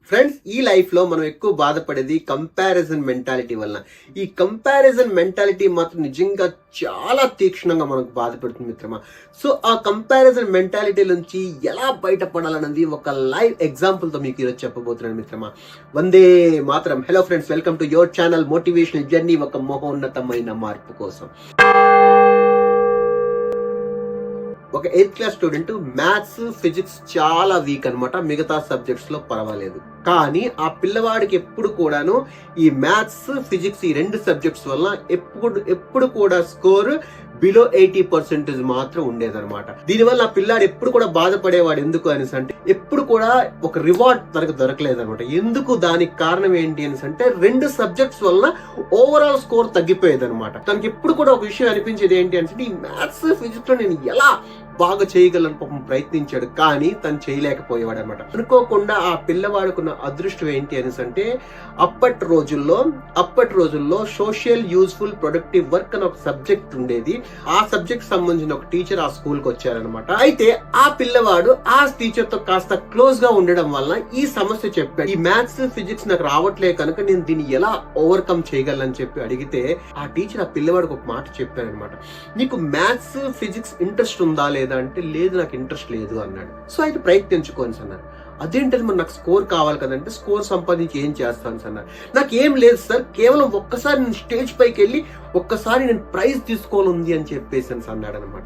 Friends, ఈ life లో మనం ఎక్కువ బాధపడేది కంపారిజన్ మెంటాలిటీ వలన. ఈ కంపారిజన్ మెంటాలిటీ మాత్రం నిజంగా చాలా తీక్షణంగా మనకు బాధపడుతుంది మిత్రమా. సో ఆ కంపారిజన్ మెంటాలిటీ నుంచి ఎలా బయటపడాలన్నది ఒక లైవ్ ఎగ్జాంపుల్ తో మీకు ఈరోజు చెప్పబోతున్నాను మిత్రమా. వందే మాత్రం. Hello friends, welcome to your channel motivational journey, ఒక మహోన్నతమైన మార్పు కోసం. ఒక 8th class student maths, physics చాలా వీక్ అన్నమాట. మిగతా సబ్జెక్ట్స్ లో పర్వాలేదు. కానీ ఆ పిల్లవాడికి ఎప్పుడు కూడాను ఈ మ్యాథ్స్, ఫిజిక్స్ ఈ 2 సబ్జెక్ట్స్ వల్ల ఎప్పుడు కూడా స్కోర్ బిలో 80% మాత్రం ఉండేదన్నమాట. దీనివల్ల ఆ పిల్లాడు ఎప్పుడు కూడా బాధపడేవాడు. ఎందుకు అనేసి అంటే ఎప్పుడు కూడా ఒక రివార్డ్ తనకు దొరకలేదన్నమాట. ఎందుకు? దానికి కారణం ఏంటి అనేసి అంటే 2 సబ్జెక్ట్స్ వల్ల ఓవరాల్ స్కోర్ తగ్గిపోయేది అనమాట. తనకి ఎప్పుడు కూడా ఒక విషయం అనిపించేది ఏంటి అంటే ఈ మ్యాథ్స్, ఫిజిక్స్ లో నేను ఎలా బాగా చేయగలను పాపం ప్రయత్నించాడు, కానీ తను చేయలేకపోయేవాడు అనమాట. అనుకోకుండా ఆ పిల్లవాడుకున్న అదృష్టం ఏంటి అనేసి అంటే అప్పటి రోజుల్లో సోషల్ యూజ్ఫుల్ ప్రొడక్టివ్ వర్క్ అని ఒక సబ్జెక్ట్ ఉండేది. ఆ సబ్జెక్ట్ సంబంధించిన ఒక టీచర్ ఆ స్కూల్ కి వచ్చారనమాట. అయితే ఆ పిల్లవాడు ఆ టీచర్ తో కాస్త క్లోజ్ గా ఉండడం వల్ల ఈ సమస్య చెప్పాడు. ఈ మ్యాథ్స్, ఫిజిక్స్ నాకు రావట్లే కనుక నేను దీన్ని ఎలా ఓవర్కమ్ చేయగలను చెప్పి అడిగితే ఆ టీచర్ ఆ పిల్లవాడికి ఒక మాట చెప్పారనమాట. నీకు మ్యాథ్స్, ఫిజిక్స్ ఇంట్రెస్ట్ ఉందా లేదా అంటే లేదు, నాకు ఇంట్రెస్ట్ లేదు అన్నాడు. సో అయితే ప్రయత్నించుకోని అన్నారు. అదేంటది, మరి నాకు స్కోర్ కావాలి కదంటే స్కోర్ సంపాదించి ఏం చేస్తాను అన్నారు. నాకు ఏం లేదు సార్, కేవలం ఒక్కసారి నేను స్టేజ్ పైకి వెళ్ళి ఒక్కసారి నేను ప్రైజ్ తీసుకోవాలంది అని చెప్పేసి అన్నాడు అనమాట.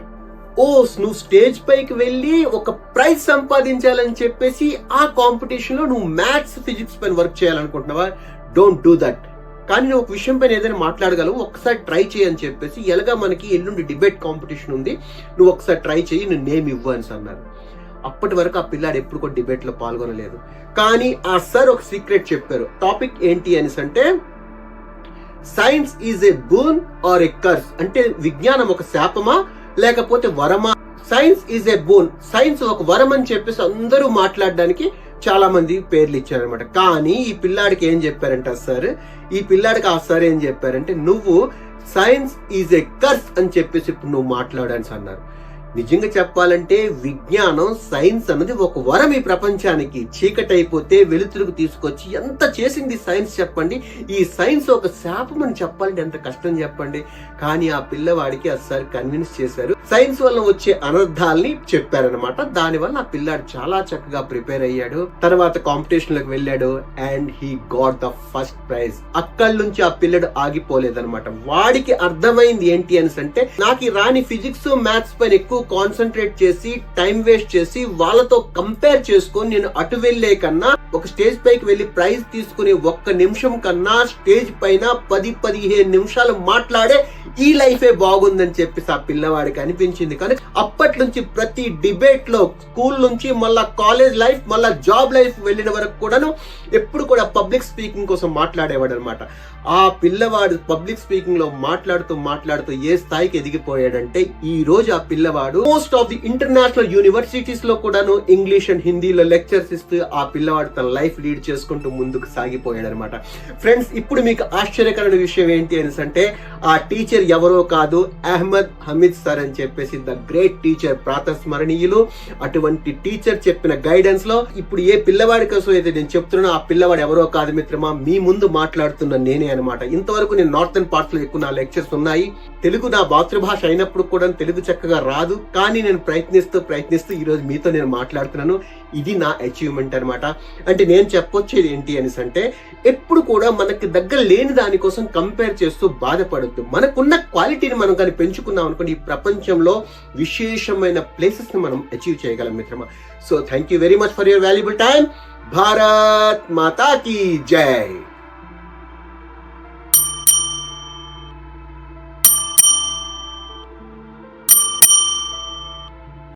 ఓ, నువ్వు స్టేజ్ పైకి వెళ్ళి ఒక ప్రైజ్ సంపాదించాలని చెప్పేసి ఆ కాంపిటీషన్ లో నువ్వు మ్యాథ్స్, ఫిజిక్స్ పైన వర్క్ చేయాలనుకుంటున్నావా? Don't do that. కానీ నువ్వు ఒక విషయం పైన ఏదైనా మాట్లాడగలవు, ఒకసారి ట్రై చేయని చెప్పేసి ఎలాగా మనకి ఎల్లుండి డిబేట్ కాంపిటీషన్ ఉంది, నువ్వు ఒకసారి ట్రై చేయి, నువ్వు నేమ్ ఇవ్వు అని అన్నారు. అప్పటి వరకు ఆ పిల్లాడు ఎప్పుడు కూడా డిబేట్ లో పాల్గొనలేదు. కానీ ఆ సార్ ఒక సీక్రెట్ చెప్పారు. టాపిక్ ఏంటి అని అంటే science is a boon or a curse. అంటే విజ్ఞానం ఒక శాపమా లేకపోతే వరమా? Science is a boon, science ఒక వరం అని చెప్పేసి అందరూ మాట్లాడడానికి చాలా మంది పేర్లు ఇచ్చారనమాట. కానీ ఈ పిల్లాడికి ఏం చెప్పారంటే ఆ సార్ ఏం చెప్పారంటే నువ్వు సైన్స్ ఈజ్ ఏ కర్స్ అని చెప్పేసి ఇప్పుడు నువ్వు మాట్లాడని అన్నారు. నిజంగా చెప్పాలంటే విజ్ఞానం, సైన్స్ అన్నది ఒక వరం ఈ ప్రపంచానికి. చీకటి అయిపోతే వెలుతురుకు తీసుకొచ్చి ఎంత చేసింది సైన్స్ చెప్పండి. ఈ సైన్స్ ఒక శాపం అని చెప్పాలంటే ఎంత కష్టం చెప్పండి. కానీ ఆ పిల్లవాడికి ఆ సార్ కన్విన్స్ చేశారు. సైన్స్ వల్ల వచ్చే అనర్థాలని చెప్పారనమాట. దానివల్ల ఆ పిల్లాడు చాలా చక్కగా ప్రిపేర్ అయ్యాడు. తర్వాత కాంపిటీషన్ లోకి వెళ్ళాడు and he got the first prize. అక్కడి నుంచి ఆ పిల్లడు ఆగిపోలేదనమాట. వాడికి అర్థమైంది ఏంటి అని అంటే నాకు ఈ రాని ఫిజిక్స్, మ్యాథ్స్ పైన ఎక్కువ కాన్సన్ట్రేట్ చేసి టైం వేస్ట్ చేసి వాళ్ళతో కంపేర్ చేసుకొని నేను అటు వెళ్లే కన్నా ఒక స్టేజ్ పైకి వెళ్లి ప్రైజ్ తీసుకునే 1 నిమిషం కన్నా స్టేజ్ పైన 10-15 నిమిషాలు మాట్లాడే ఈ లైఫే బాగుందని చెప్పేసి ఆ పిల్లవాడికి అనిపించింది. కానీ అప్పటి నుంచి ప్రతి డిబేట్ లో స్కూల్ నుంచి మళ్ళా కాలేజ్ లైఫ్, మళ్ళా జాబ్ లైఫ్ వెళ్ళిన వరకు కూడాను ఎప్పుడు కూడా పబ్లిక్ స్పీకింగ్ కోసం మాట్లాడేవాడు అనమాట. ఆ పిల్లవాడు పబ్లిక్ స్పీకింగ్ లో మాట్లాడుతూ ఏ స్థాయికి ఎదిగిపోయాడంటే ఈ రోజు ఆ పిల్లవాడు most of the international universities లో కూడాను ఇంగ్లీష్ అండ్ హిందీలో లెక్చర్స్ ఇస్తూ ఆ పిల్లవాడు తన లైఫ్ లీడ్ చేసుకుంటూ ముందుకు సాగిపోయాడు అనమాట. ఫ్రెండ్స్, ఇప్పుడు మీకు ఆశ్చర్యకరమైన విషయం ఏంటి అని అంటే ఆ టీచర్ ఎవరో కాదు, అహ్మద్ హమీద్ సార్ అని చెప్పేసి ద గ్రేట్ టీచర్, ప్రాతస్మరణీయులు. అటువంటి టీచర్ చెప్పిన గైడెన్స్ లో ఇప్పుడు ఏ పిల్లవాడి కోసం అయితే నేను చెప్తున్నా ఆ పిల్లవాడు ఎవరో కాదు మిత్రమా, మీ ముందు మాట్లాడుతున్న నేనే అనమాట. ఇంతవరకు నేను నార్థన్ పార్ట్స్ లో ఎక్కువ నా లెక్చర్స్ ఉన్నాయి. తెలుగు నా మాతృభాష అయినప్పుడు కూడా తెలుగు చక్కగా రాదు, కానీ నేను ప్రయత్నిస్తూ ఈ రోజు మీతో నేను మాట్లాడుతున్నాను. ఇది నా అచీవ్మెంట్ అనమాట. అంటే నేను చెప్పొచ్చేది ఏంటి అని అంటే ఎప్పుడు కూడా మనకి దగ్గర లేని దానికోసం కంపేర్ చేస్తూ బాధపడద్దు. మనకున్న క్వాలిటీని మనం కానీ పెంచుకున్నాం అనుకోండి, ఈ ప్రపంచంలో విశేషమైన ప్లేసెస్ ని మనం అచీవ్ చేయగలం మిత్రమా. So thank you very much for your valuable time. Bharat Mata కీ జై.